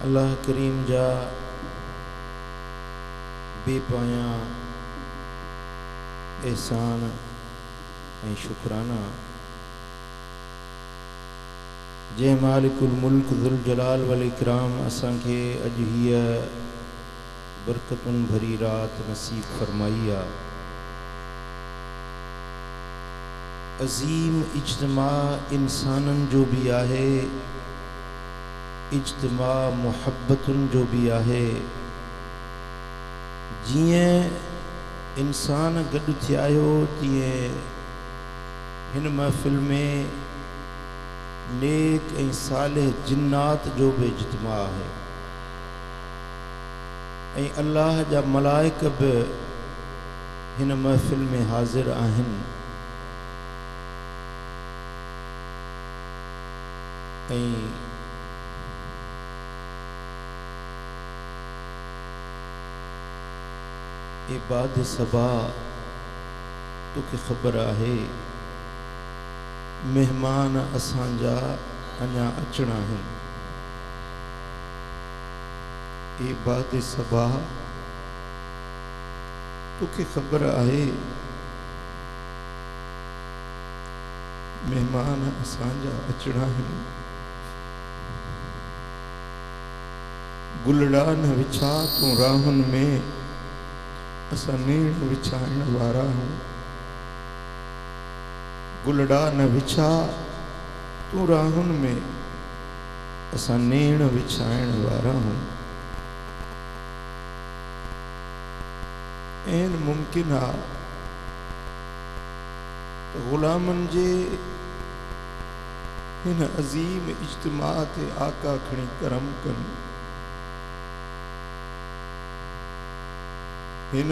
अल्लाह करीम जा बेपाया एहसान ऐं शुक्राना जे मालिकुल मुल्क ज़ुल जलाल वल इकराम असां खे अॼु हीअ बरकतुन भरी रात नसीब फरमाई आहे। अज़ीम इज्तिमा इंसानन जो भी आहे, इज्तिमा मुहब्बतुन जो भी आहे। जिएं इंसान गॾु थिया आहियो तीअं हिन महफ़िल में नेक ऐं सालिह जिन्नात जो भी इज्तिमा आहे ऐं अल्लाह जा मलाइक भी हिन महफ़िल में हाज़िर आहिनि ऐं इबाद सबा तोखे ख़बर आहे मेहमान असांजा अञा अचणा आहिनि। इबाद सबा तोखे ख़बर आहे मेहमान असांजा अचणा आहिनि। गुलड़ा न विछा तूं राहुनि में असां नेण विछाइण वारा हूं। गुलड़ा न विछा तूं राहुनि में असां नेण विछाइण वारा हूं। ऐन मुमकिन आ तो गुलामन जे हिन अज़ीम इज्तिमा ते आका खणी करम कन। हिन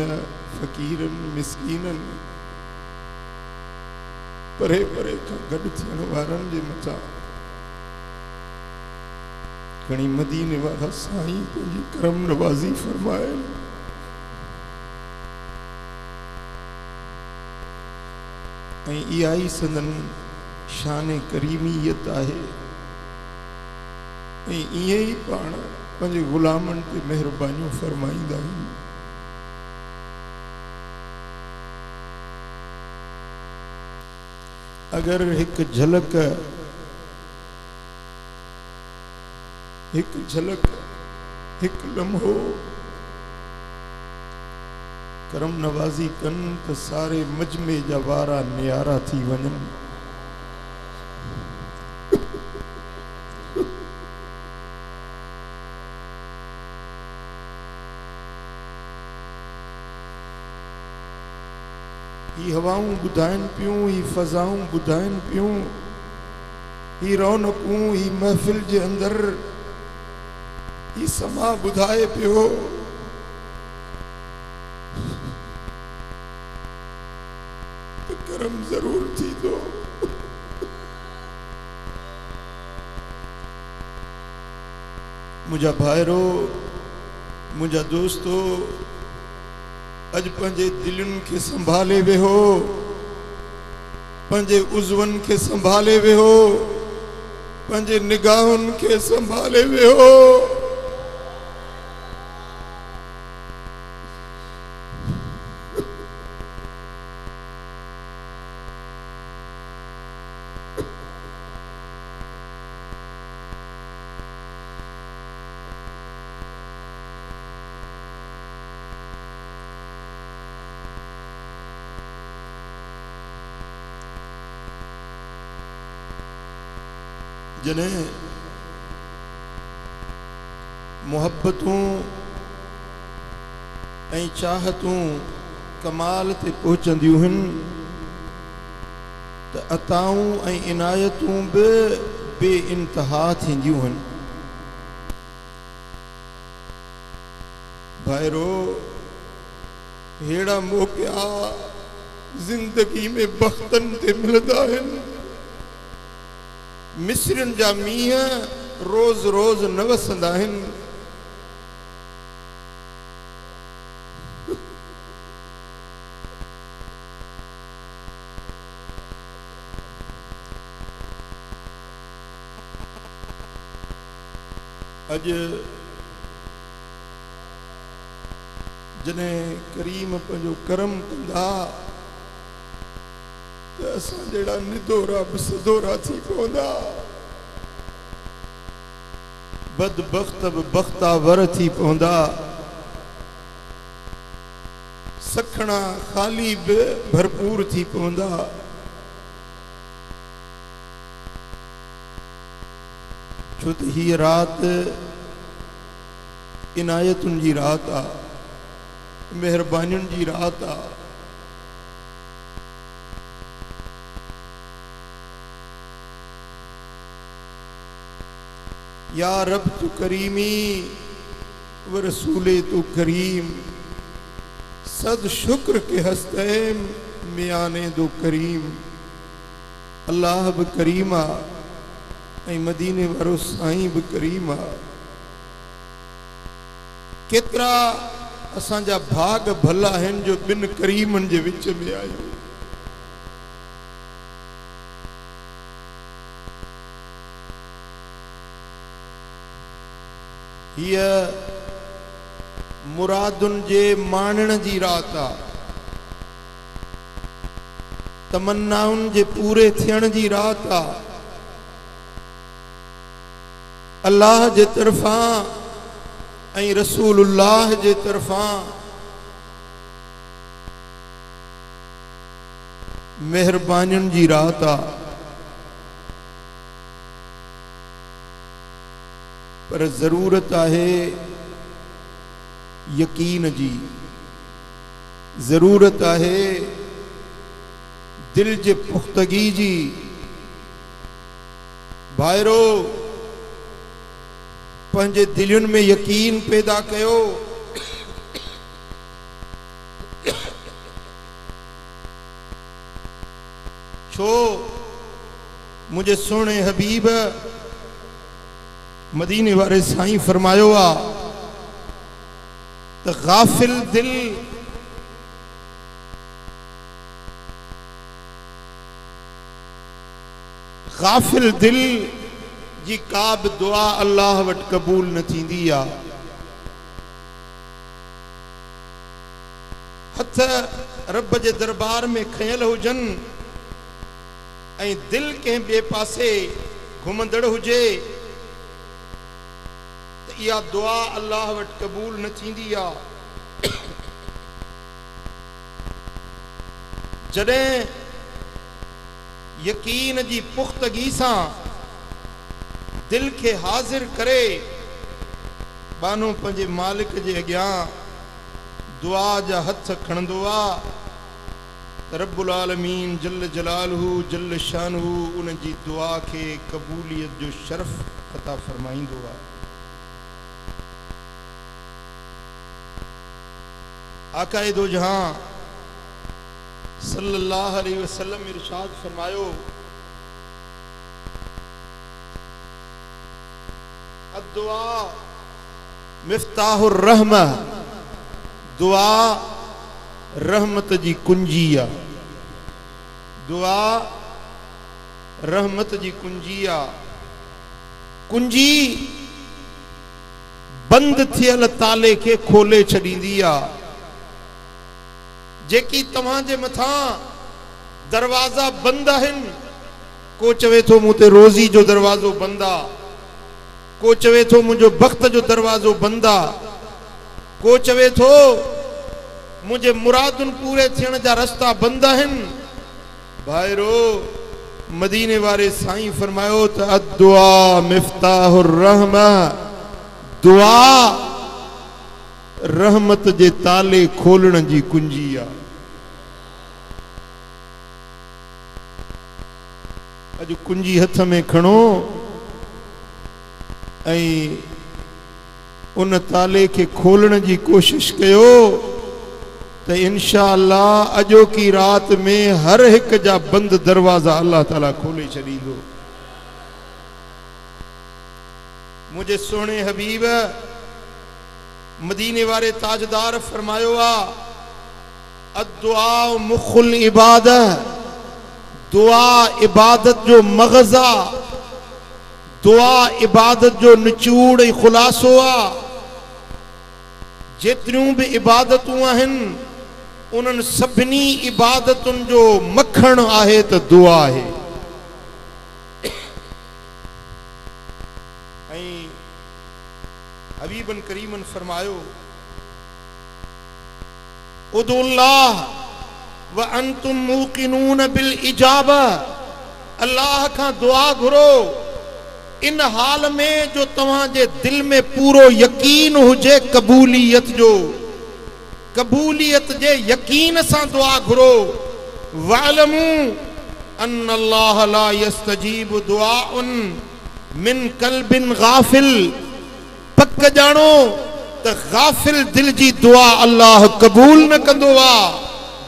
फ़कीरन मिस्कीनन परे परे खां गॾु थियण वारनि जे मथां घणी मदीने वारा साईं पंहिंजी करम नवाज़ी फरमाइनि। ऐं इहा ई संदन शान करीमियत आहे। ऐं ईअं ई पाण पंहिंजे ग़ुलामनि ते महिरबानियूं फरमाईंदा आहियूं। अगर एक झलक एक लम्हो करम नवाज़ी कन तो सारे मजमे जा वारा नियारा थी वञन। ही हवाऊं ॿुधाइनि पियूं, ही फ़ज़ाऊं ॿुधाइनि पियूं, ही रौनकूं, ही महफ़िल जे अंदर ही समा ॿुधाए पियो त करम ज़रूर थींदो। मुंहिंजा भाइरो, मुंहिंजा दोस्तो, अज पंहिंजे दिलुनि खे संभाले वेहो, पंहिंजे उज़वनि खे संभाले वेहो, पंहिंजे निगाहुनि खे संभाले वेहो। जॾहिं मुहब्बतूं ऐं चाहतूं कमाल ते पहुचंदियूं आहिनि त अताऊं ऐं इनायतूं बि बेइंतहा थींदियूं आहिनि। भाइरो, हेड़ा मौक़िआ ज़िंदगी में बख़्तन ते मिलंदा आहिनि। मिस्रनि जा मींहं रोज़ रोज़ न वसंदा आहिनि। अज जने करीम पंजो करम कंदा ते असां जेड़ा निदोरा बसदोरा थी पौंदा बदबख्त बख्तावर थी पौंदा सखना खाली भरपूर थी पौंदा छो त ही रात इनायतुन जी रात आ मेहरबानियुन जी रात आ या रब तू करीमी व रसूले तू करीम सद शुक्र के हस्ते मियाने दो करीम अल्लाह ब करीमा ऐं मदीने वारो साईं ब करीमा केतरा असांजा भाग भला आहिनि जो बिन करीमन जे विच में आहियूं। हिय मुरादुन जे मानण जी रात आ तमन्नाउन जे पूरे थियण जी रात आ अल्लाह जे तरफा ऐं रसूलुल्लाह जे तरफा मेहरबानियुन जी रात आ पर जरूरत है यकीन जी जरूरत है दिल जे पुख्तगी जी भाईरो पंहिंजे दिलुन में यकीन पैदा कयो छो मुझे सोने हबीब मदीने वारे साईं फरमायो आ तो गाफिल दिल जी काब दुआ अल्लाह वट कबूल न थींदी आ हथ रब जे दरबार में खयल हुजन ऐं दिल के बे पासे घुमंदड़ हुजे तो या दुआ अल्लाह वट कबूल न थींदी आ जडे यकीन जी पुख्तगी सा दिल के हाजिर करे बानो पंजे मालिक जे अग्यां दुआ जा हथ खणंदो आ रब्बुल आलमीन जल्ल जलालहू जल्ल शानहू उन जी दुआ के कबूलियत जो शरफ अता फरमाइंदो आ। आकाए दो जहां सल्लल्लाहु अलैहि वसल्लम इरशाद फरमायो दुआ मिफ्ताहुर रहमा दुआ रहमत जी कुंजी आ दुआ रहमत जी कुंजी आ कुंजी बंद थियल ताले के खोले छॾींदी आ जेकी तव्हां जे मथां दरवाजा बंद आहिनि को चवे थो मूं ते रोज़ी जो दरवाजो बंद आ को चवे थो मुझो बख्त जो दरवाजो बंद आ को चवे थो मुझे मुरादुन पूरे थियण जा रस्ता बंद आहिनि भाईरो मदीने वारे साईं फरमायो त अद्दुआ मिफ्ताहुर रहमा दुआ रहमत जे ताले खोलण जी कुंजी आ। अज कुंजी हथ में खणो ऐं उन ताले के खोलण जी कोशिश कयो तो इंशाअल्लाह अजो की रात में हर एक जा बंद दरवाजा अल्लाह ताला खोले छॾींदो। मुझे सोने हबीब मदीने वारे ताजदार फरमायो आ अद्दुआ मुखुल इबादत दुआ इबादत जो मगजा दुआ इबादत जो निचूड़ ऐं खुलासो आ। जेतिरियूं बि इबादतूं आहिनि उन्हनि सभिनी इबादतुनि जो मखण आहे त दुआ आहे। ऐं हबीबन करीमन फरमायो उदुल्लाह व अंतुम मूकिनून बिल इजाबा, अल्लाह खां दुआ घुरो इन हाल में जो तव्हांजे दिल में पूरो यकीन हुजे कबूलियत जो। कबूलियत जे यकीन सां दुआ घुरो। वअलमू अन अल्लाह ला यस्तजीब दुआउन मिन कल्बिन गाफिल, पक जानो त गाफिल दिल जी दुआ अल्लाह कबूल न कंदो आ।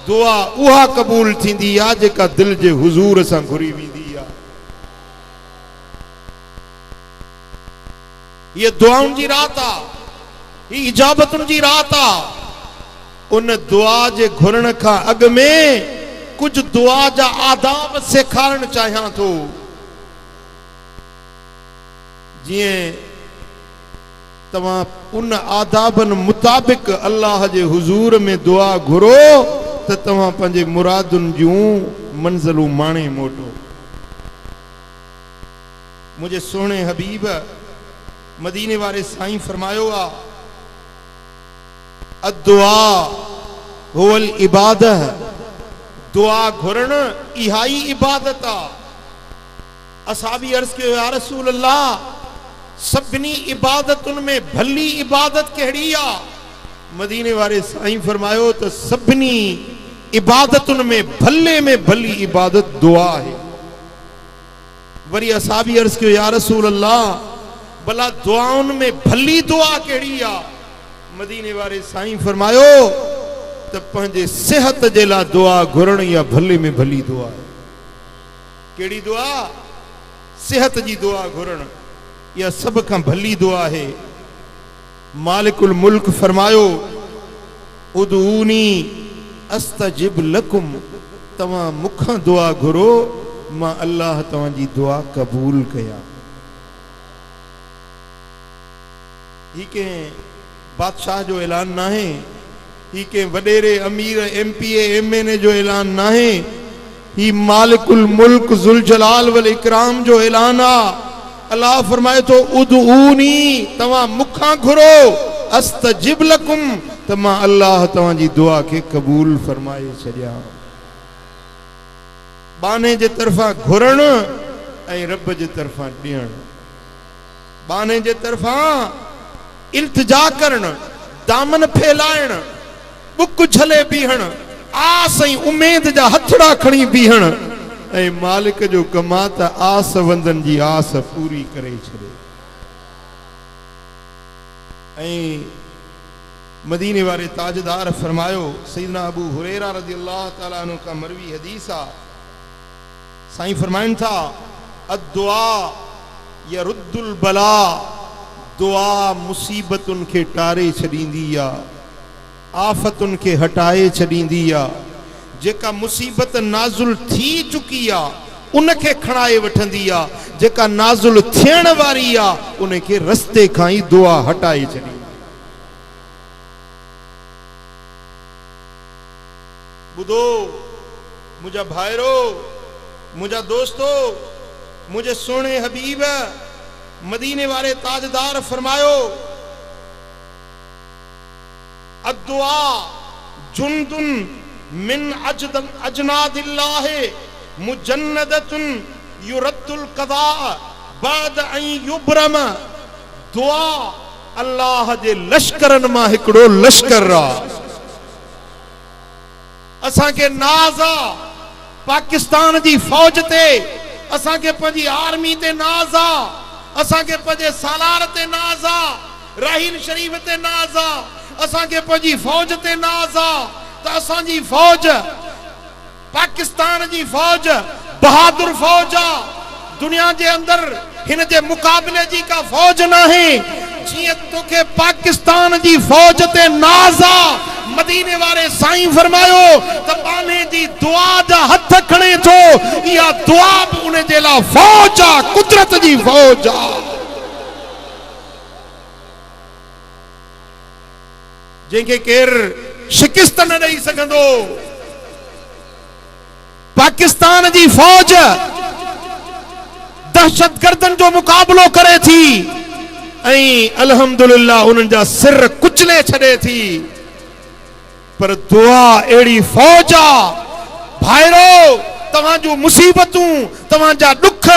दुआ उहा कबूल थींदी आ जेका दिल जे हुजूर सां घुरी वेंदी आ। ये दुआउनि जी रात आ, ही इजाबतुनि जी रात आ। उन दुआ जे घुरण खां अॻ में कुछ दुआ जा आदाब सेखारण चाहियां थो। जीअं तव्हां उन आदाबनि मुताबिक़ अल्लाह जे हुजूर में दुआ घुरो त तव्हां पंहिंजे मुरादुनि जूं मंज़िलूं माणे मोटो। मुझे सोहणे हबीब मदीने वारे साईं फरमायो आ अदुआ हुवल इबादह, दुआ घुरण इहाई इबादत आ। असहाबी अर्ज़ कयो या रसूल अल्लाह, सभिनी इबादतुनि में भली इबादत कहिड़ी आ? मदीने वारे साईं फरमायो त सभिनी इबादतुनि में भली इबादत दुआ है। वरी असहाबी अर्ज़ कयो या रसूल अल्लाह, भला दुआउनि में भली दुआ कहिड़ी आ? मदीने वारे साईं फरमायो त पंहिंजे सिहत जे लाइ दुआ घुरण या भले में भली दुआ है। कहिड़ी दुआ? सिहत जी दुआ घुरण या सब खां भली दुआ है। मालिकुल मुल्क फरमायो उदऊनी अस्तजिब लकुम, तव्हां मूंखां दुआ घुरो मां अल्लाह तव्हांजी दुआ कबूल कया। ही के बादशाह जो ऐलान ना है, ही के वडेरे अमीर एमपीए एमएनए जो ऐलान ना है, ही मालिकुल मुल्क जुल जलाल वल इकराम जो ऐलान आ। अल्लाह फरमाए तो उदऊनी, तव्हां मूंखां घुरो, अस्तजिब लकुम, त मां अल्लाह तव्हांजी दुआ के कबूल फरमाए छॾियां। बाने जे तरफां घुरण ऐं रब जे तरफां ॾियण। बाने जे तरफां इल्तिजा करण, दामन फैलाइण, बुक झले बीहण, आस ऐं उमेद जा हथड़ा खणी बीहण, ऐं मालिक जो कमा त आस वंदन जी आस पूरी करे छॾे। ऐं मदीने वारे ताजदार फरमायो, सैयदना अबू हुरैरा रज़ियल्लाहु तआला अन्हु का मरवी हदीस आ, साईं फरमाइन था अद्दुआ यरुद्दुल बला, दुआ मुसीबतुनि खे टारे छॾींदी आ, आफ़तुनि खे हटाए छॾींदी आ। जेका मुसीबत नाज़ुल थी चुकी आ उनखे खणाए वठंदी आ, जेका नाज़ुल थियण वारी आ उनखे रस्ते खां ई दुआ हटाए छॾींदी। ॿुधो मुंहिंजा भाइरो, मुंहिंजा दोस्तो, मुंहिंजे सोणे हबीब मदीने वारे ताजदार फरमायो अद्दुआ जुंदुन मिन अजनादिल्लाह मुजन्नदतुन युरद्दुल क़दा बाद अन युब्रम, दुआ अल्लाह जे लश्करन मां हिकड़ो लश्कर आ। असां के नाज़ आ पाकिस्तान जी फौज ते, असां के पंहिंजी आर्मी ते नाज़ आ, असां के पंहिंजे सालार ते नाज़ आ, राहीन शरीफ ते नाज़ आ, असां के पंहिंजी फौज ते नाज़ आ त असांजी फौज, पाकिस्तान जी फौज बहादुर फौज आ। दुनिया जे अंदर हिन जे मुकाबले जी का फौज ना है। जीअं तोखे पाकिस्तान जी फौज ते नाज़ आ, मदीने वारे साईं फरमायो त बाने जी दुआ जा हथ खणे थो, इहा दुआ भी उन जे ला फौज आ, कुदरत जी फौज आ। जंहिंखे केर शिकस्त न ॾेई सघंदो। पाकिस्तान जी फौज दहशतगर्दन जो मुकाबलो करे थी ऐं अल्हम्दुलिल्लाह उन्हनि जा सिर कुचले छॾे थी। पर दुआ अहिड़ी फौज आ भाइरो, तव्हांजूं मुसीबतूं, तव्हांजा दुख,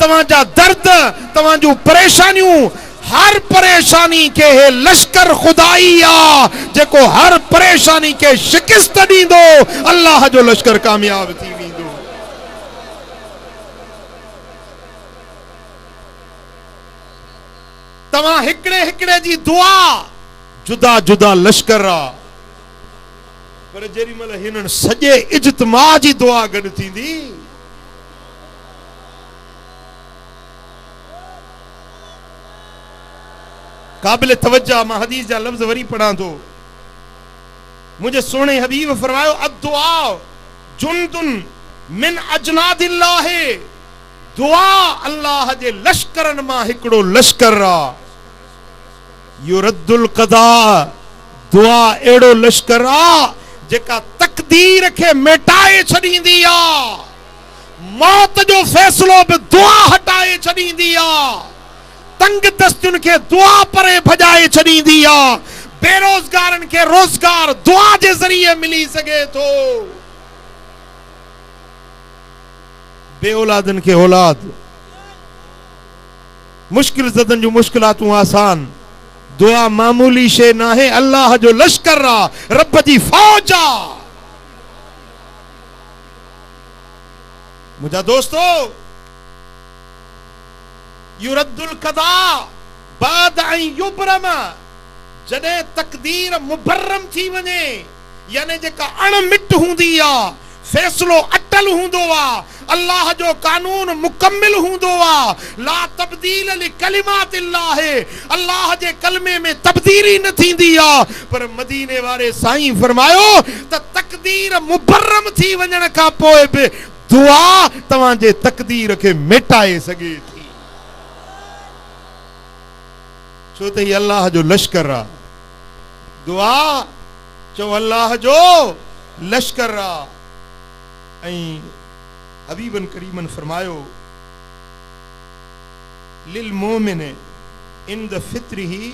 तव्हांजा दर्द, तव्हांजूं परेशानियूं, हर परेशानी के हे लश्कर खुदाई आ जेको हर परेशानी के शिकस्त ॾींदो, अल्लाह जो लश्कर कामयाब थी वेंदो। तव्हां हिकिड़े हिकिड़े जी दुआ जुदा जुदा लश्कर आ, पर जेॾी महिल हिननि सॼे इज्तिमा जी दुआ गॾु थींदी, काबिल तवज्जा। मां हदीस जा लफ्ज़ वरी पढ़ां थो। मुझे सोने हबीब फरमायो अद्दुआ जुंदुन मिन अजनादिल्लाह, दुआ अल्लाह जे लश्करन मां हिकिड़ो लश्कर आ। युरद्दुल क़दा, दुआ एड़ो लश्कर आ जेका तकदीर के मिटाए छॾींदी आ। मौत जो फैसलो भी दुआ हटाए छॾींदी आ। तंग दस्तियुनि के दुआ परे भजाए छॾींदी आ। बेरोजगारन के रोजगार दुआ जे ज़रिए मिली सके तो, बे औलादन के औलाद, मुश्किल ज़दन जो मुश्किलातूं आसान। दुआ मामूली शे ना है, अल्लाह जो लश्कर आ, रब जी फौज आ। मुझा दोस्तों, युरद्दुल क़दा बाद अन युबरम, जॾहिं तकदीर मुबर्रम थी वञे, यानी जेका अणमिट हूंदी आ, फैसलो अटल हूंदो आ, अल्लाह जो कानून मुकम्मिल हूंदो आ। ला तब्दील लिकलिमातिल्लाह, अल्लाह जे कलमे में तब्दीली न थींदी आ। पर मदीने वारे साईं फरमायो त तकदीर मुबर्रम थी वञण खां पोइ बि दुआ तव्हां जे तकदीर खे मिटाए सघे थी। छो त ही अल्लाह जो लश्कर आ। दुआ चो अल्लाह जो लश्कर आ। ऐं हबीबन करीमन फरमायो लिल मोमिन इंद फित्रिही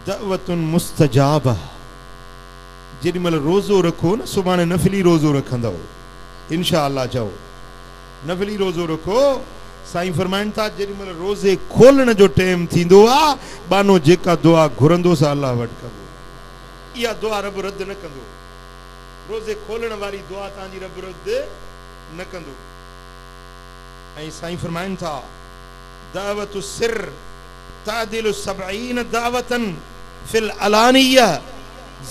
दअवतुन मुस्तजाबा। जेॾी महिल रोज़ो रखो न, सुभाणे नफ़िली रोज़ो रखंदव इंशाअल्लाह। चओ नफ़िली रोज़ो रखो, साईं फरमाइनि था जेॾी महिल रोज़े खोलण जो टाइम थींदो आहे, बानो जेका दुआ घुरंदो सा अल्लाह वटि कबो। इहा दुआ रब रद्द न कंदो। रोज़े खोलण वारी दुआ तव्हांजी रब रद्द न कंदो। ऐं साईं फरमाइनि था दावतु सिर तादिलु सबईन दावतन फिल अलानिया।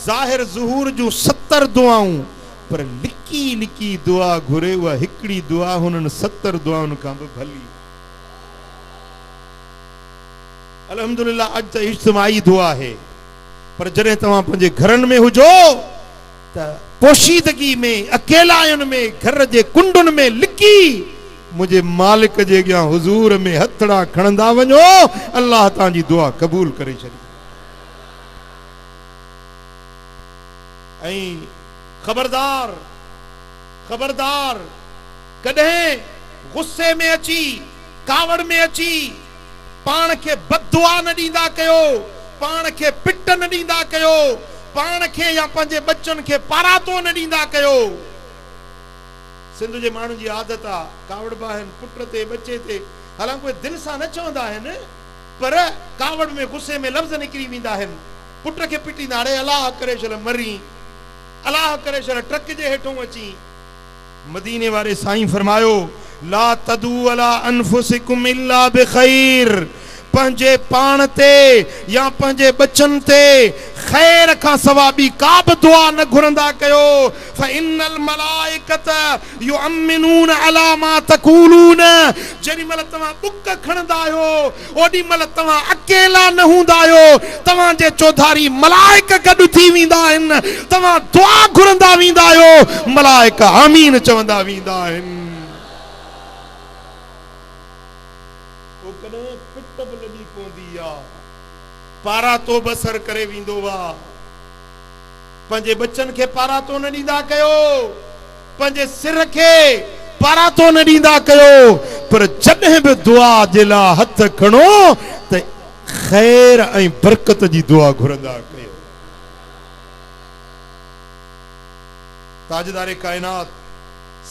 ज़ाहिर ज़ुहूर जूं 70 दुआऊं, पर लिकी लिकी दुआ घुरे उहा हिकिड़ी दुआ हुननि 70 दुआउनि खां बि भली। अल्हम्दुलिल्लाह अॼु त इज्तिमाई दुआ है, पर जॾहिं तव्हां पंहिंजे घरनि में हुजो त पोशीदगी में, अकेलायुनि में, घर जे कुंडुनि में लिकी मुझे मालिक जे अॻियां हुज़ूर में हथड़ा खणंदा वञो, अल्लाह तव्हांजी दुआ क़बूल करे छॾी। ऐं खबरदार खबरदार, कॾहिं गुस्से में अची, कावड़ में अची पाण खे बददुआ न ॾींदा कयो, पाण खे पिट न ॾींदा कयो, पाण खे या पंहिंजे बच्चनि खे पारातो न ॾींदा कयो। सिंध जे माण्हुनि जी आदत आहे, कावड़ बाहिनि पुट ते बच्चे ते, हालांकि उहे दिलि सां न चवंदा आहिनि, पर कावड़ में गुस्से में लफ़्ज़ निकिरी वेंदा आहिनि। पुट खे पिटींदा, अड़े अलाह करे छॾ मरी, अलाह करे छॾ ट्रक जे हेठों अची। मदीने वारे साईं फरमायो ला तदू अला अनफुसिकुम इल्ला बिखैर। पंहिंजे पाण ते या पंहिंजे बच्चनि ते खैर का सवाबी का भी दुआ न घुरंदा कयो। फ़इन्नल मलाइकत युअम्मिनून अला मा तक़ूलून। जेडी मल तवा बुक खणंदा आयो ओडी मल तवा अकेला न हूंदा आयो, तवा जे चौधारी मलाइक गड थी वेंदा आहिनि। तवा दुआ घुरंदा वेंदा आयो, मलाइक आमीन चवंदा वेंदा आहिनि। ओ कने पिट बि लॻी पवंदी आ, पारा तो बसर करे वेंदो वा। पंहिंजे बच्चन खे पारा तो न ॾींदा कयो, पंहिंजे सिर खे पारा तो न ॾींदा कयो, पर जॾहिं बि दुआ जे लाइ हथ खणो त ख़ैर ऐं बरकत जी दुआ घुरंदा कयो। ताजदार कायनात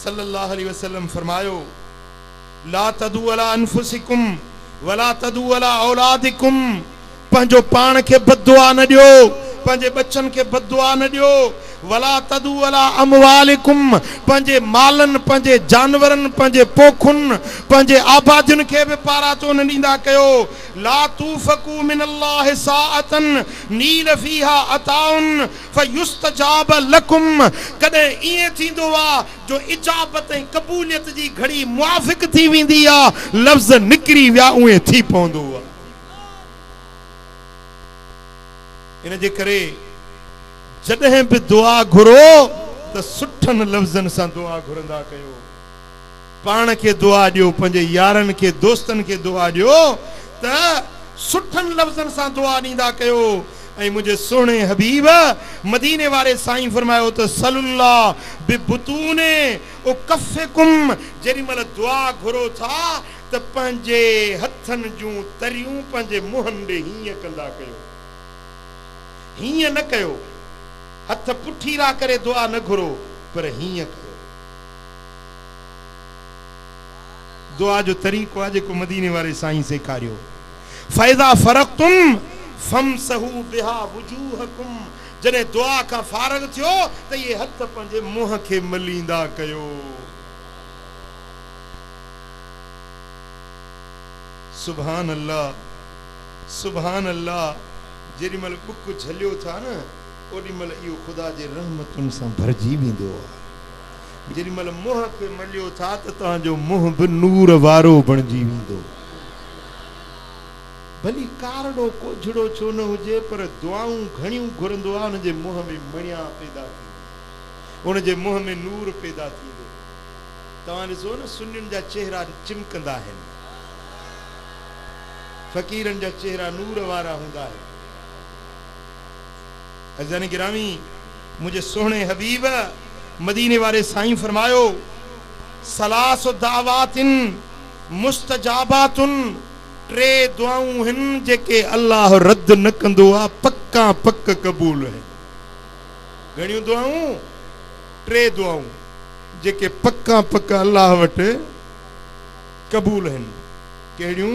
सल्लल्लाहु अलैहि वसल्लम फरमायो, ला तदू अला अनफुसिकुम वला तदू अला औलादिकुम। पंहिंजो पाण खे बददुआ न ॾियो, पंहिंजे बच्चन खे बददुआ न ॾियो। वला तदू अला अमवालिकुम, पंहिंजे मालन, पंहिंजे जानवरन, पंहिंजे पोखुन, पंहिंजे आबादियुनि खे बि पारा तो न ॾींदा कयो। ला तूफकू मिनल्लाहि साअतन नील फीहा अताउन फयुस्तजाब लकुम। कॾहिं ईअं थींदो आहे जो इजाबत ऐं क़बूलियत जी घड़ी मुआफ़िक थी वेंदी आहे, लफ़्ज़ निकिरी विया उहे थी पवंदो आहे। इन जे करे जॾहिं बि दुआ घुरो त सुठनि लफ़्ज़नि सां दुआ घुरंदा कयो। पाण खे दुआ ॾियो, पंहिंजे यारनि खे, दोस्तनि खे दुआ ॾियो त सुठनि लफ़्ज़नि सां दुआ ॾींदा कयो। ऐं मुंहिंजे सुहिणे हबीब मदीने वारे साईं फरमायो त सल्लल्लाहु बिबुतूने ओ कफ़कुम। जेॾी महिल दुआ घुरो था त पंहिंजे हथनि जूं तरियूं पंहिंजे मुंहनि ॾे हीअं कंदा कयो, हीअं न कयो। हथ पुठीरा करे दुआ न घुरो, पर हीअं कयो। दुआ जो तरीक़ो आहे जेको मदीने वारे साईं सेखारियो। फ़ैज़ा फ़रक़्तुम फ़मसहू बिहा वुजूहकुम। जॾहिं दुआ खां फारग थियो त ये हथ पंहिंजे मुंह खे मलींदा कयो। सुभान अल्लाह, सुभान अल्लाह। जेॾी महिल बुक झलियो था न, ओॾी महिल इहो ख़ुदा जे रहमतुनि सां भरिजी वेंदो आहे। जेॾी महिल मुंहं खे मलियो था त तव्हांजो मुंहुं बि नूर वारो बणिजी वेंदो। भली कारड़ो कोझड़ो छो न हुजे, पर दुआऊं घणियूं घुरंदो आहे, हुनजे मुंहं में मणिया पैदा थींदो, हुनजे मुंहं में नूर पैदा थींदो। तव्हां ॾिसो न, सुन्नियुनि जा चेहरा चिमकंदा आहिनि, फ़क़ीरनि जा चेहरा नूर वारा हूंदा आहिनि। अज़ीज़ान गिरामी, मुझे सुहिणे हबीब मदीने वारे साईं फरमायो, सलासु दावातिन मुस्तजाबातुन। टे दुआऊं हिन जेके अल्लाह रद्द न कंदो आहे, पक्का पक क़बूल आहिनि। घणियूं दुआऊं? टे दुआऊं जेके पक्का पक अल्लाह वटि क़बूल आहिनि। कहिड़ियूं?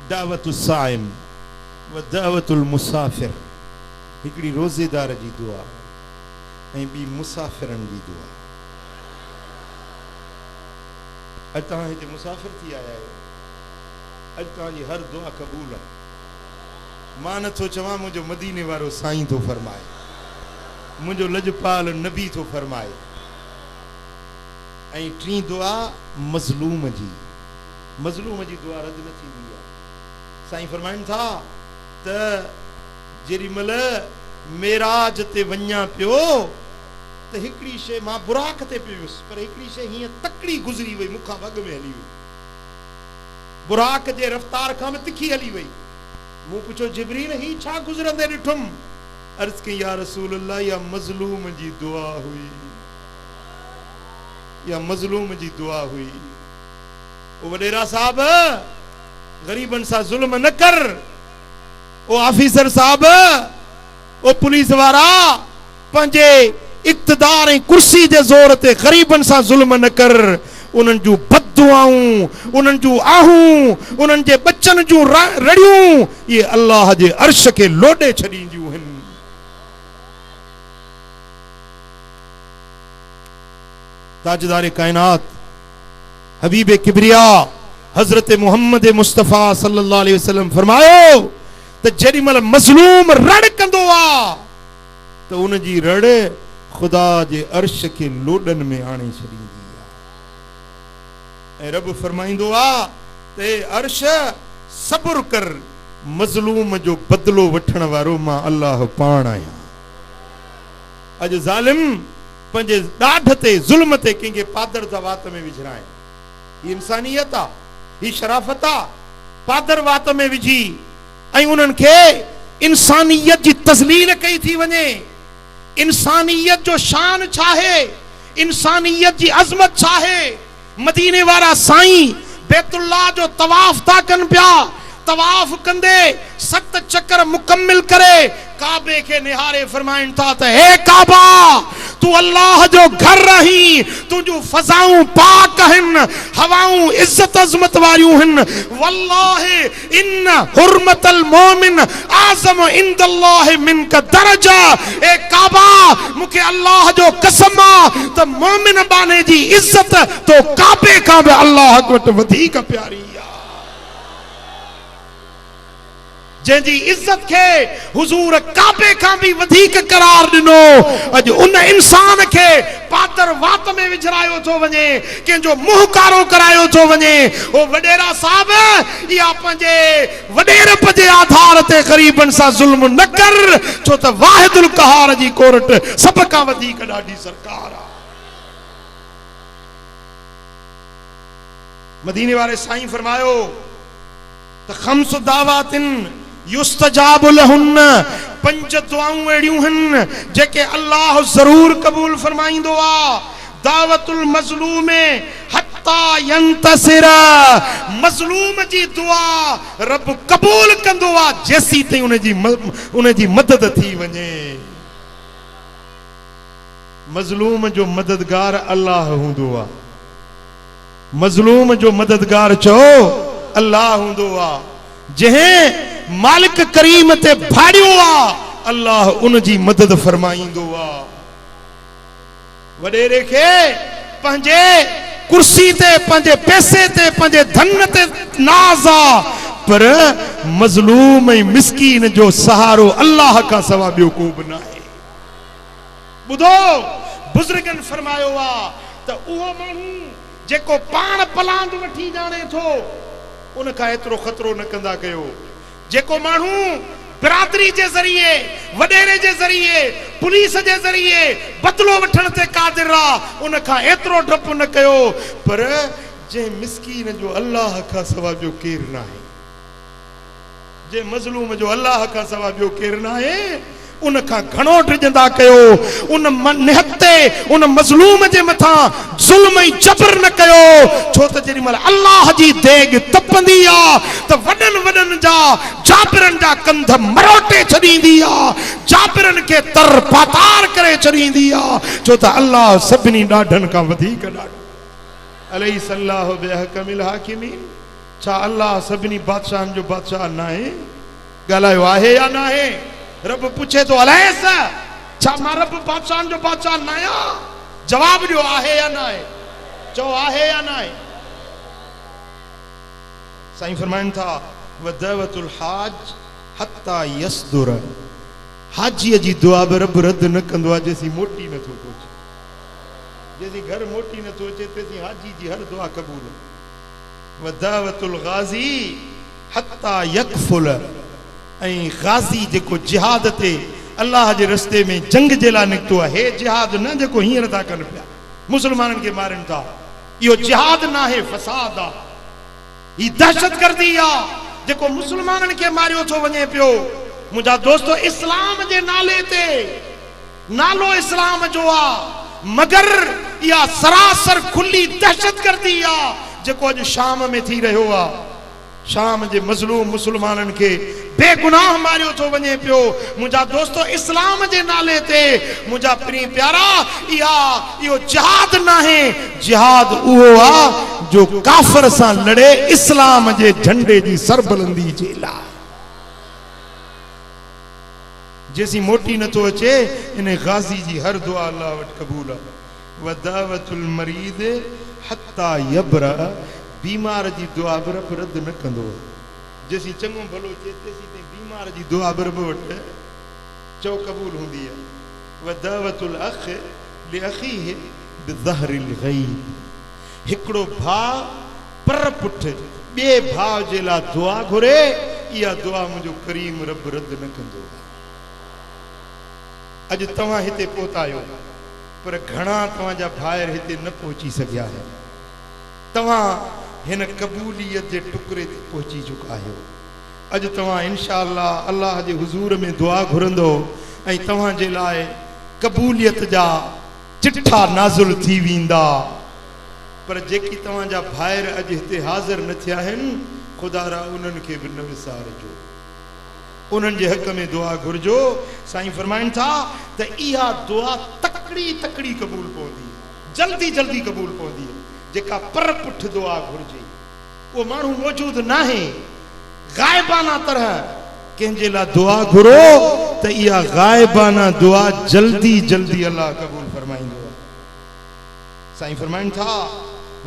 दावतु साइम व दावतुल मुसाफ़िर। हिकिड़ी रोज़ेदार जी दुआ ऐं ॿी मुसाफ़िरनि जी दुआ। अॼु तव्हां हिते मुसाफ़िर थी आया आहियो, अॼु तव्हांजी हर दुआ क़बूल आहे। मां नथो चवां, मुंहिंजो मदीने वारो साईं थो फरमाए, मुंहिंजो लजपाल नबी थो फरमाए। ऐं टीं दुआ मज़लूम जी। मज़लूम जी दुआ रद्द न थींदी आहे। साईं फरमाइनि था त जेॾी महिल मेराज ते वञा पियो त हिकिड़ी शइ, मां बुराक ते पियो हुयुसि, पर हिकिड़ी शइ हीअं तकड़ी गुज़री वई, मूंखां वॻ में हली वई, बुराक जे रफ़्तार खां बि तिखी हली वई। मूं पुछियो, जिब्रील ही छा गुज़रंदे ॾिठुमि? अर्ज़ कई, या रसूल अल्लाह, या मज़लूम जी दुआ हुई, या मज़लूम जी दुआ हुई। ओ वॾेरा साहब, ग़रीबनि सां ज़ुल्म न कर। ओ ऑफिसर साहब, ओ पुलिस वारा, पंहिंजे इक़्तिदार ऐं कुर्सी जे ज़ोर ते ग़रीबनि सां ज़ुल्म न कर। उन्हनि जूं बददुआऊं, उन्हनि जूं आहूं, उन्हनि जे बच्चनि जूं रड़ियूं, ये अल्लाह जे अर्श खे लोॾे छॾींदियूं आहिनि। ताजदार कायनात हबीब किबरिया हजरत मोहम्मद मुस्तफ़ा सल्लल्लाहु अलैहि वसल्लम फरमायो त जेॾीमहिल मज़लूम रड़ कंदो आहे त उन जी रड़ ख़ुदा जे अर्श खे लोॾनि में आणे छॾींदी आहे। ऐं रब फरमाईंदो आहे त हे अर्श सब्र कर, मज़लूम जो बदिलो वठण वारो मां अल्लाह पाण आहियां। अॼु ज़ालिम पंहिंजे ॾाढ ते ज़ुल्म ते कंहिंखे पादर था वात में विझराए। ही इंसानियत आहे, ही शराफ़त आहे। पादर वात में विझी ऐं उन्हनि खे इंसानियत जी तज़लील कई थी वञे। इंसानियत जो शान छा आहे, इंसानियत जी अज़मत छा आहे। मदीने वारा साईं बैतुल्लाह जो तवाफ था कनि पिया। तवाफ कंदे 7 चक्कर मुकम्मिल करे काबे के निहारे फरमाइन था त हे काबा तू अल्लाह जो घर रही, तुझू फजाऊं पाक हन, हवाऊं इज्जत अजमत वारियूं हन। वल्लाहि इन हुर्मतल मोमिन आज़म इंदल्लाह मिनका दरजा। ए काबा मुखे अल्लाह जो कसम आ त मोमिन बाने जी इज्जत तो काबे का बि अल्लाह वटि वधीक प्यारी। जंहिंजी इज्जत के हुजूर काबे का भी वधीक करार दिनो, अज उन इंसान के पादर वात में विझरायो थो वञे, कंहिंजो मुंह कारो करायो थो वञे। ओ वडेरा साहब या पंहिंजे वडेरप जे आधार ते ग़रीबन सां ज़ुल्म न कर, छो त वाहिदुल क़हार जी कोर्ट सब का वधीक ॾाढी सरकार आ। मदीने वाले साईं फरमायो त खम्स दावातिन युस्तजाब लहुन, 5 दुआऊं अहिड़ियूं हन जेके अल्लाह ज़रूर क़बूल फरमाईंदो आ। दावतुल मज़लूम हत्ता यंतसिर, मज़लूम जी दुआ रब क़बूल कंदो आ जेसी ताईं उन जी मदद थी वञे। मज़लूम जो मददगार अल्लाह हूंदो आ। मज़लूम जो मददगार चओ अल्लाह हूंदो आ। जंहिं मालिक करीम ते भाड़ियो आ अल्लाह उन जी मदद फरमाईंदो आ। वडेरे खे पंहिंजे कुर्सी ते, पंहिंजे पैसे ते, पंहिंजे धन ते नाज़ आ, पर मज़लूम ऐं मिस्कीन जो सहारो अल्लाह का सवा ॿियो को बि न आहे। ॿुधो बुज़ुर्गनि फरमायो आ त उहो माण्हू जेको पाण पलांद वठी ॼाणे थो उन खां एतिरो ख़तरो न कंदा कयो। जेको माण्हू बिरादरी जे ज़रिए, वडेरे जे ज़रिए, पुलिस जे ज़रिए बदलो वठण ते क़ादिर आ उन खां एतिरो डपु न कयो। पर जंहिं मिस्कीन जो अल्लाह खां सवा ॿियो केरु न आहे, जंहिं मज़लूम जो अल्लाह खां सवा ॿियो केरु न आहे, उन खां घणो डिजंदा कयो। उन निहते उन मज़लूम जे मथां ज़ुल्म ऐं जबर न कयो, छो त जेॾीमहिल अल्लाह जी देग तपंदी आ त वॾनि वॾनि जा जाबिरनि जा कंध मरोटे छॾींदी आ, जाबिरनि खे तर पातार करे छॾींदी आ, छो त अल्लाह सभिनी ॾाढनि खां वधीक ॾाढो। अलैहिस्सलाहु बिअहकमिल हाकिमीन। छा अल्लाह सभिनी बादशाहनि जो बादशाह न आहे? ॻाल्हायो आहे या न आहे? रब पूछे तो अलैस, छा मां रब बादशाहनि जो बादशाह न आहियां? जवाब ॾियो आहे या न आहे? चओ आहे या न आहे? साईं फरमाइनि था वदवतुल हाज हत्ता यसदुर, हाजीअ जी दुआ बि रब रद्द न कंदो आहे जेसी मोटी नथो पहुचे। जेसी घर मोटी नथो अचे तेसी हाजी जी हर दुआ क़बूल। वदवतुल गाज़ी हत्ता यकफुल, ऐं गाज़ी जेको जिहाद ते अल्लाह जे रस्ते में जंग जे लाइ निकितो आहे, हे जिहाद न जेको हींअर था कनि पिया मुसलमाननि खे मारनि था, इहो जिहाद न आहे, फसाद आहे, ही दहशतगर्दी आहे जेको मुसलमाननि खे मारियो थो वञे पियो। मुंहिंजा दोस्तो, इस्लाम जे नाले ते, नालो इस्लाम जो आहे, मगर इहा सरासर खुली दहशतगर्दी आहे जेको अॼु शाम में थी रहियो आहे। शाम जे मज़लूम मुसलमाननि खे बेगुनाह मारियो थो वञे पियो। मुंहिंजा दोस्तो, इस्लाम जे नाले ते मुंहिंजा प्रिय प्यारा, इहो जिहाद न आहे, जिहाद उहो आहे जो काफ़िर सां लड़े इस्लाम जे झंडे जी सरबलंदी जे लाइ। जेसी मोटी नथो अचे इन गाज़ी जी हर दुआ अल्लाह वटि क़बूल आहे। वदावतुल मरीद हत्ता यबरा, बीमार जी दुआ बि रब रद्द न कंदो। जेसी चंगो भलो चेतेसी ते बीमार जी दुआ बरब वट चो कबूल हुंदी है व दावतुल अख लि अखीह बिज़हरिल गैब हिकड़ो भा पर पुठ बे भाव जे ला दुआ घुरे या दुआ मुझो करीम रब रद्द न कंदो अज तवा हिते पहुतायो पर घणा तवा जा भायर हिते न पहुंची सकिया है तवा हिन कबूलियत जे टुकरे ते पहुंची चुका आहियो अज तवा इंशाअल्लाह अल्लाह जे हुजूर में दुआ घुरंदो ऐं तवा जे लाए कबूलियत जा चिट्ठा नाज़िल थी विंदा पर जेकी तवा जा भायर अज हिते हाज़िर न थिया आहिनि खुदा रा उन्हनि खे बि न विसारजो उन्हनि जे हक़ में दुआ घुरजो साईं फरमाइनि था त इहा दुआ तकड़ी तकड़ी कबूल पवंदी जल्दी जल्दी कबूल पवंदी जेका पर पुठ दुआ घुरजे वो माण्हू मौजूद नाहे गायबाना तरह कंहिंजे लाइ दुआ घुरो त इहा गायबाना दुआ जल्दी जल्दी अल्लाह कबूल फरमाईंदो साईं फरमाइनि था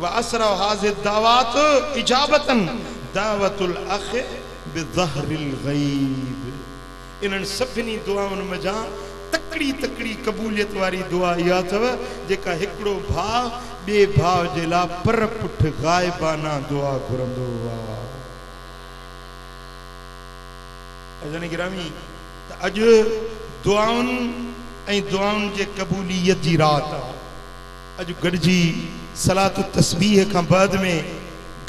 व असरा हाज़िर दावत इजाबतन दावतुल अख बिज़हरिल गैब इन्हनि सभिनी दुआउनि मजा तकड़ी तकड़ी कबूलियत वारी दुआ इहा अथव जेका हिकिड़ो भाउ ॿिए भाउ जे लाइ पर पुठ गाइबाना दुआ घुरंदो आहे गिरामी त अॼु दुआउनि ऐं दुआउनि जे कबूलियत जी राति आहे अॼु गॾिजी सलात तस्बीह खां बाद में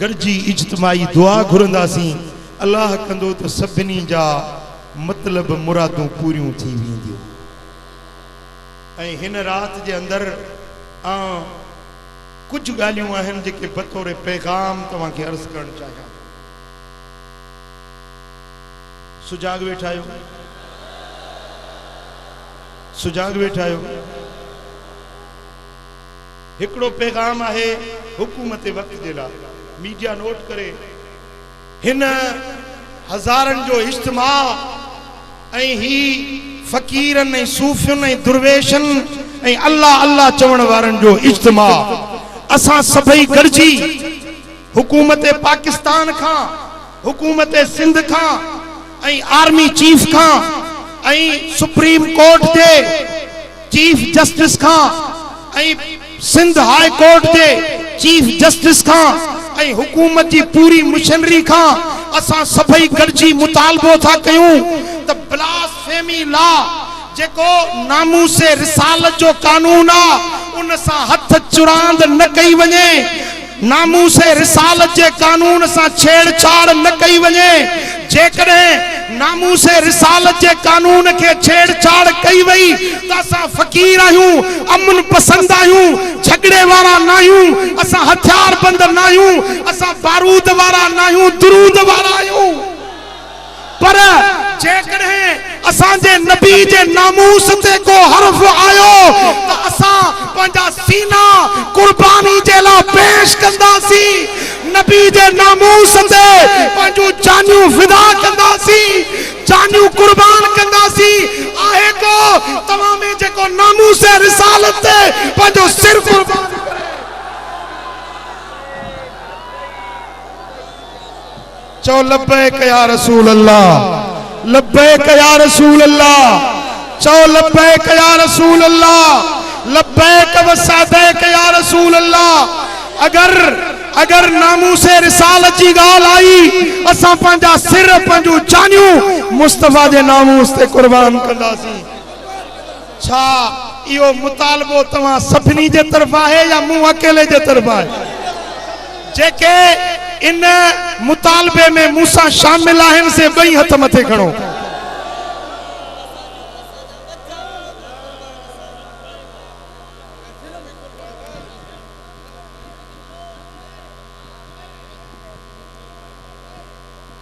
गॾिजी इज्तिमाई दुआ घुरंदासीं अल्लाह कंदो त सभिनी जा मतलब मुरादूं पूरियूं थी वेंदियूं ऐं हिन राति जे अंदरि कुछ ॻाल्हियूं आहिनि जेके बतौर पैगाम तव्हांखे अर्ज़ करणु चाहियां सुजाग वेठा आहियो सुजाग वेठा आहियो हिकिड़ो पैगाम आहे हुकूमत वक़्त जे लाइ मीडिया नोट करे हिन हज़ारनि जो इज्तिमा ऐं ही फ़कीरनि ऐं सूफ़ियुनि ऐं दुर्वेशनि ऐं अल्लाह अल्लाह चवण वारनि जो इज्तिमा असां सभई गॾिजी हुकूमत पाकिस्तान खां हुकूमत सिंध खां ऐं आर्मी चीफ खां ऐं सुप्रीम कोर्ट जे चीफ जस्टिस खां ऐं सिंध हाई कोर्ट जे चीफ जस्टिस खां ऐं हुकूमत जी पूरी मिशनरी खां असां सभई गॾिजी मुतालबो था कयूं त ब्लास्फेमी लॉ जेको नामूस रिसालत जो कानून आहे उन सां हथ चुरांद न कई वञे नामूस रिसालत जे कानून सां छेड़छाड़ न कई वञे जेकॾहिं नामूस रिसालत जे कानून खे छेड़छाड़ कई वई त असां फ़कीर आहियूं अमन पसंद आहियूं झगड़े वारा न आहियूं असां हथियार बंद न आहियूं असां बारूद वारा न आहियूं दुरूद वारा आहियूं पर जेकॾहिं असांजे नबी जे नामूस ते को हर्फ आयो त असां पंहिंजा सीना कुर्बानी जे लाइ पेश कंदासीं नबी जे नामूस ते पंहिंजूं जानियूं फिदा कंदासीं जानियूं कुर्बान कंदासीं आहे को तव्हां में जेको नामूस रिसालत ते पंहिंजो सिर कुर्बान चो लब्बैक या रसूल अल्लाह लब्बैक या रसूल अल्लाह चो लब्बैक या रसूल अल्लाह लब्बैक व सदैक या रसूल अल्लाह अगर नामूस रिसालत जी गाल आई असां पंहिंजा सिर पंहिंजूं जानियूं मुस्तफा जे नामूस ते कुर्बान कंदासीं छा इहो मुतालबो तव्हां सभिनी जे तरफ़ आहे या मूं अकेले जे तरफ़ आहे जेके इन मुतालबे में मूसा शामिल आहिनि से ॿई हथ मथे खणो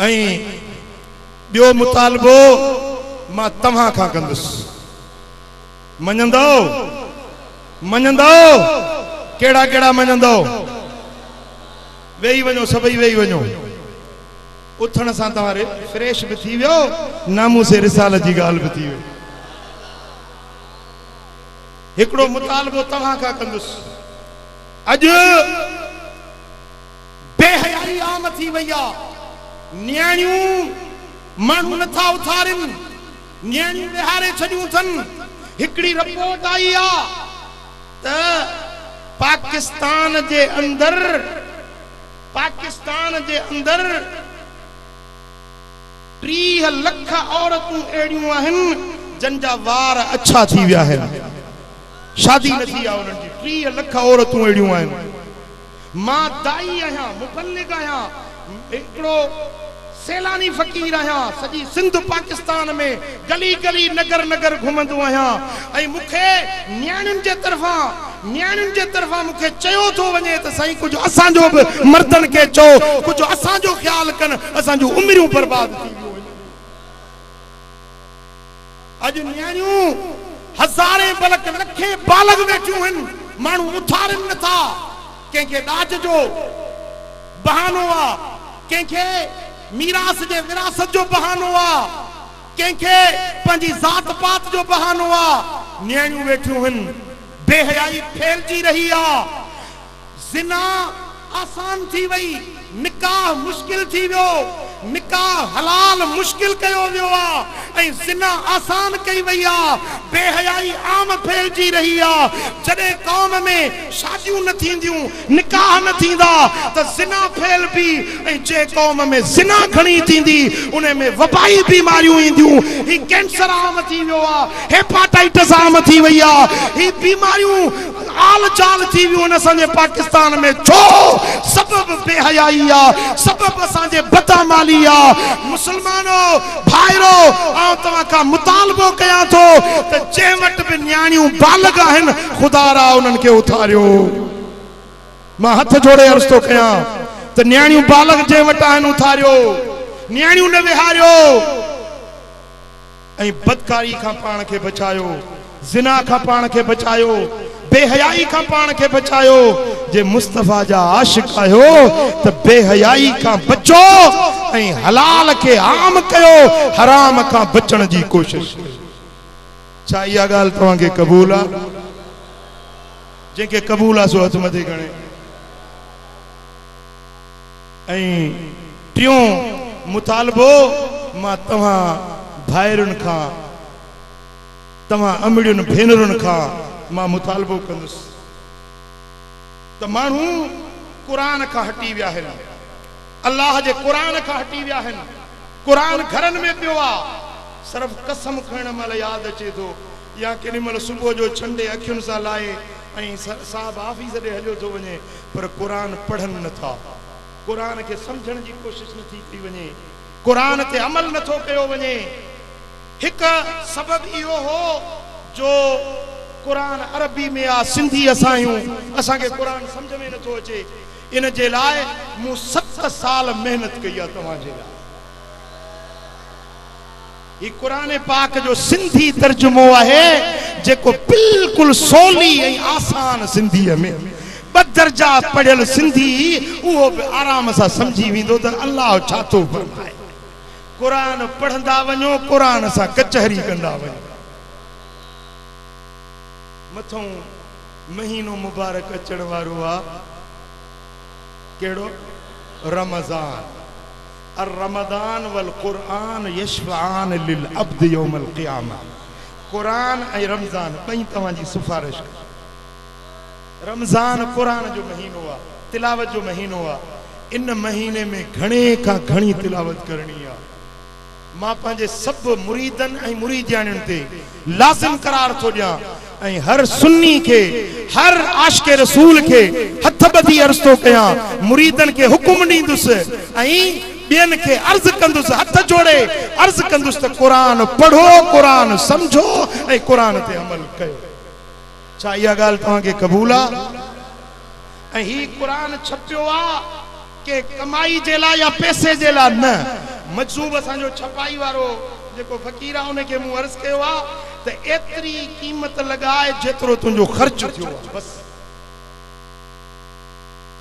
ऐं ॿियो मुतालबो मां तव्हां खां कंदुसि मञंदो कहिड़ा कहिड़ा मञंदो वेही वञो सभई वेही वञो उथण सां तव्हां फ्रेश भी थी वियो नामूस रिसालत जी ॻाल्हि भी थी वई हिकिड़ो मुतालबो तव्हां खां कंदुसि अॼु बेहयाई आम थी वई आहे न्याणियूं माण्हू नथा उथारिन, न्याणियूं विहारे छॾियूं अथनि। हिकिड़ी रिपोर्ट आई आहे त पाकिस्तान जे अंदरि 30 लख औरतूं अहिड़ियूं आहिनि जन जा वार अच्छा थी विया आहिनि, शादी न थी आहे उन्हनि जी। 30 लख औरतूं अहिड़ियूं आहिनि। मां दाई आहियां, मुबल्लिग आहियां, हिकिड़ो सैलानी फ़कीर आहियां, सॼी सिंध पाकिस्तान में गली गली नगर नगर घुमंदो आहियां। ऐं मूंखे न्याणियुनि जे तरफ़ां मूंखे चयो थो वञे त साईं कुझु असांजो बि मर्दनि खे चओ, कुझु असांजो ख़्यालु कनि, असांजूं उमिरियूं बर्बाद थी वियूं। अॼु न्याणियूं हज़ारे बल्कि लखे बालग वेठियूं आहिनि, माण्हू उथारनि नथा। कंहिंखे ॾाज जो बहानो आहे, कंहिंखे मीरास जे विरासत जो बहानो आहे, कंहिंखे पंहिंजी ज़ात पात जो बहानो आहे। न्याणियूं वेठियूं आहिनि, बेहयाई फैलजी रही आहे, ज़िना आसान थी वई, निकाह मुश्किल थी वियो, निकाह हलाल मुश्किल कयो वियो आहे ऐं ज़िना आसान कई वई आहे, बेहयाई आम फैलजी रही आहे। जॾहिं क़ौम में शादियूं न थींदियूं, निकाह न थींदा त ज़िना फैलबी, ऐं जे क़ौम में ज़िना घणी थींदी उन में वबाई बीमारियूं ईंदियूं। ही कैंसर आम थी वियो आहे, हेपाटाइटिस आम थी वई आहे, ही बीमारियूं आल चाल थी वियूं आहिनि असांजे पाकिस्तान में। छो? सबब बेहयाई आहे, सबब असांजे बदअमली आहे। मुसलमानो भाइरो, आउं तव्हां खां मुतालबो कयां थो त जंहिं वटि बि न्याणियूं बालग आहिनि, ख़ुदा रा उन्हनि खे उथारियो। मां हथ जोड़े अर्ज़ थो कयां त न्याणियूं बालग जंहिं वटि आहिनि उथारियो, न्याणियूं न विहारियो। ऐं बदकारी खां पाण खे बचायो, ज़िना खां पाण खे बचायो, बेहयाई खां पाण खे बचायो। जे मुस्तफ़ा जा आशिक़ आहियो त बेहयाई खां बचो ऐं हलाल खे आम कयो, हराम खां बचण जी कोशिश। छा इहा ॻाल्हि तव्हांखे क़बूल आहे? जंहिंखे क़बूल आहे सो हथ मथे खणे। ऐं टियों मुतालबो मां तव्हां भाइरुनि खां, तव्हां अमड़ियुनि भेनरुनि खां मां मुतालबो कंदुसि त माण्हू क़ुरान खां हटी विया आहिनि, अल्लाह जे क़ुरान खां हटी विया आहिनि। क़ुरान घरनि में पियो आहे, सिर्फ़ु कसम खणण महिल यादि अचे थो या केॾी महिल सुबुह जो छंडे अखियुनि सां लाहे ऐं साहब ऑफिस ॾे हलियो थो वञे, पर क़ुरान पढ़नि नथा, क़ुरान खे सम्झण जी कोशिशि नथी थी वञे, क़ुरान ते अमल नथो कयो वञे। हिकु सबबु इहो हो जो क़ुरान अरबी में आहे, सिंधी असां आहियूं, असांखे क़ुरान सम्झ में नथो अचे। इन जे लाइ मूं 7 साल महिनत कई आहे तव्हांजे लाइ। ही क़ुरान पाक जो सिंधी तर्जुमो आहे जेको बिल्कुलु सवली ऐं आसान सिंधीअ में, 2 दर्जा पढ़ियल सिंधी उहो बि आराम सां सम्झी वेंदो त अल्लाह छा थो फरमाए। क़ुरान पढ़ंदा वञो, क़ुरान सां कचहरी कंदा वञो। मथों महीनो मुबारक अचण वारो आहे, कहिड़ो? रमज़ान। अर रमज़ान वल क़ुरान यशफ़आन लिल अब्द यौमल क़ियामा। क़ुरान ऐं रमज़ान ॿई तव्हांजी सिफ़ारिश। रमज़ान क़ुरान जो महीनो आहे, तिलावत जो महीनो आहे। इन महीने में घणे खां घणी तिलावत करणी आहे। मां पंहिंजे सभु मुरीदनि ऐं मुरीदियाणियुनि ते लाज़िम करार थो ॾियां ऐं हर सुन्नी खे, हर आशिक़े रसूल खे हथ ॿधी अर्ज़ थो कयां, मुरीदनि खे हुकुम ॾींदुसि ऐं ॿियनि खे अर्ज़ कंदुसि, हथ जोड़े अर्ज़ कंदुसि त क़ुरान पढ़ो, क़ुरान सम्झो ऐं क़ुरान ते अमल कयो। छा इहा ॻाल्हि तव्हांखे क़बूल आहे? ऐं ही क़ुरान छपियो आहे के कमाई जे लाइ या पैसे जे लाइ न। मजूब असांजो छपाई वारो जेको फ़कीर आहे उनखे मूं अर्ज़ कयो आहे त एतिरी क़ीमत लॻाए जेतिरो तुंहिंजो ख़र्च थियो आहे, बसि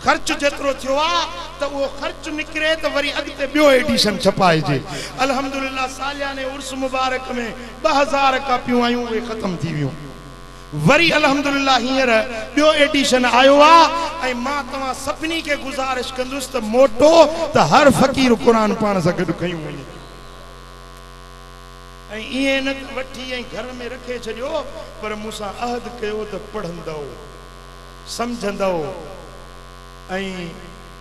ख़र्च जेतिरो थियो आहे त उहो ख़र्च निकिरे त वरी अॻिते ॿियो एडिशन छपाइजे। अल्हम्दुलिल्लाह सालियाने उर्स मुबारक में 2000 कापियूं आयूं, उहे ख़तम थी वियूं। वरी अल्हम्दुलिल्लाह हींअर ॿियो एडिशन आयो आहे ऐं मां तव्हां सभिनी खे गुज़ारिश कंदुसि त मोटो त हर फ़क़ीर क़ुरान पाण सां गॾु खयूं वञे ऐं ईअं न वठी ऐं घर में रखे छॾियो पर मूंसां अहद कयो त पढ़ंदव सम्झंदव ऐं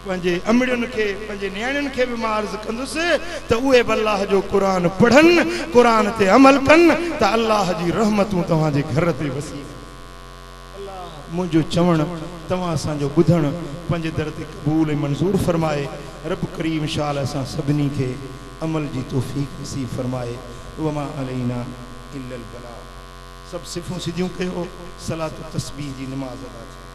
पंहिंजे अमड़ियुनि खे पंहिंजे नियाणियुनि खे बि मां अर्ज़ु कंदुसि त उहे बि अल्लाह जो क़ुरान पढ़नि क़ुरान ते अमल कनि त अल्लाह जी रहमतूं तव्हांजे घर ते वसी मुंहिंजो चवणु तव्हां असांजो ॿुधणु पंहिंजे दर ते क़बूल ऐं मंज़ूर फरमाए रब करीम शाल असां सभिनी खे अमल जी तौफ़ीक़ नसीब फरमाए वमा अलैना इल्लल बलाग सब सिफ़ूं सिधियूं कयो सलात तस्बीह जी नमाज़ अदा